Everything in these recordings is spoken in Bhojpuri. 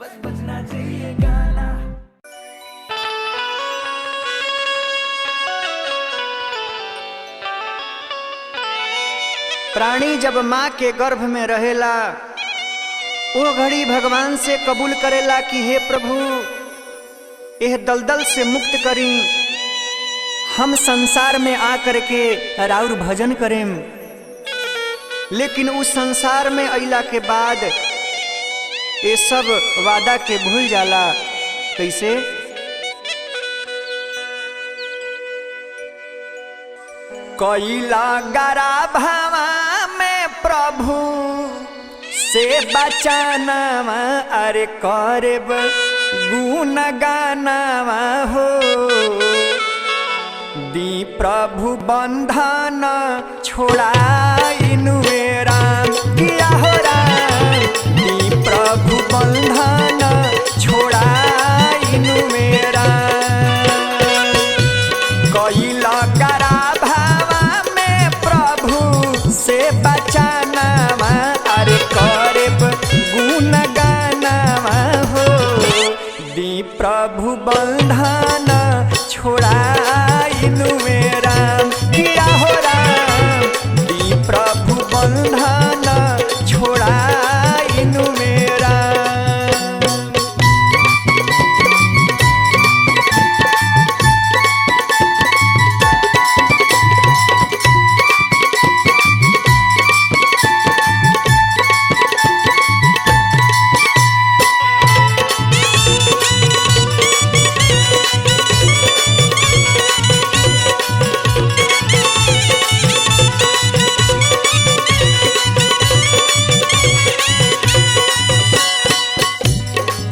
बस बजना चाहिए गाना। प्राणी जब माँ के गर्भ में रहेला वो घड़ी भगवान से कबूल करेला कि हे प्रभु यह दलदल से मुक्त करी, हम संसार में आ करके राउर भजन करें। लेकिन उस संसार में अइला के बाद ये सब वादा के भूल जाला। कैसे? कैला गरा भावा में प्रभु से बचानावा, अरे करब गुण गानावा हो। दी प्रभु बंधन छोड़ाइनु राम, किया हो राम। दी प्रभु बंधन छोड़ाइनु राम। कैला गरा भावा में प्रभु से बचानावा, अरे करब गुण गानावा हो। दी प्रभु बंधन छोड़ाइनु राम, किया हो राम। दी प्रभु बंधन छोड़ाइनु राम।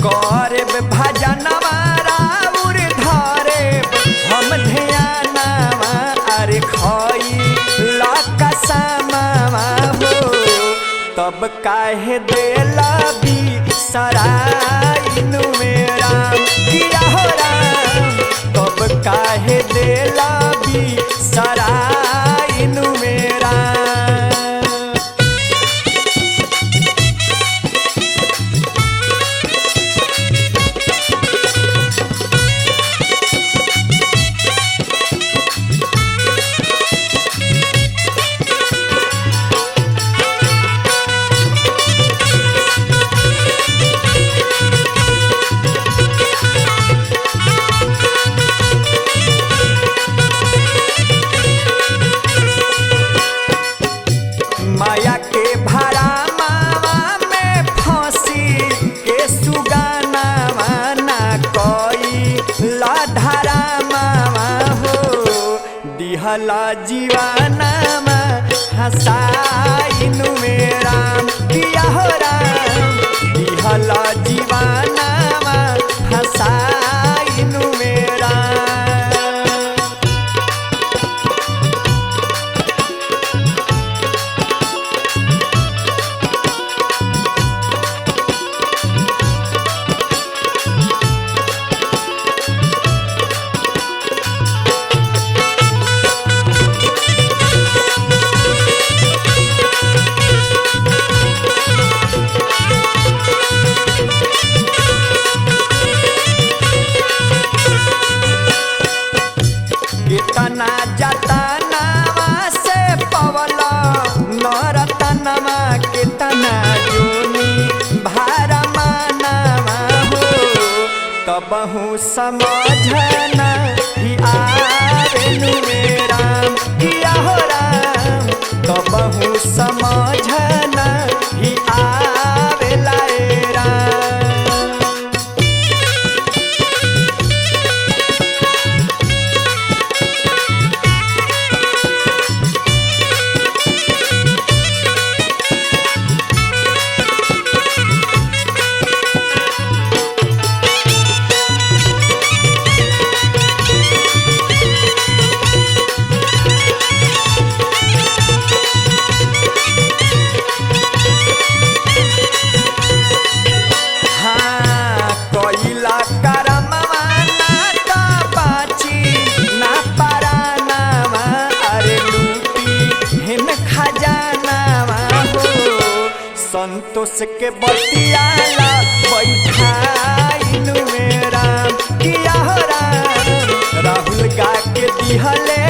करब भजनवा राउर धरेब हम ध्यानवा, अरे खइला कसमवा हो। तब काहे देला बिसराइनु राम, किया हो राम। तब काहे देला बिसराइनु राम। माया के भरा मावा में फांसी के सुगानावा, ना कोई लाधारा मावा हो। दिहला जीवानावा हंसाइनु राम, किया हो राम। दिहला जीवानावा हंसाइनु राम। कितना जतनावा से पवला नरतनवा, कितना जोनी भार मानवा हो। तबहु समझना ही आवेनु राम, किया हो राम। तबहु समझना ही आवेला राम। संतोष के बतियाला बैठा दिहले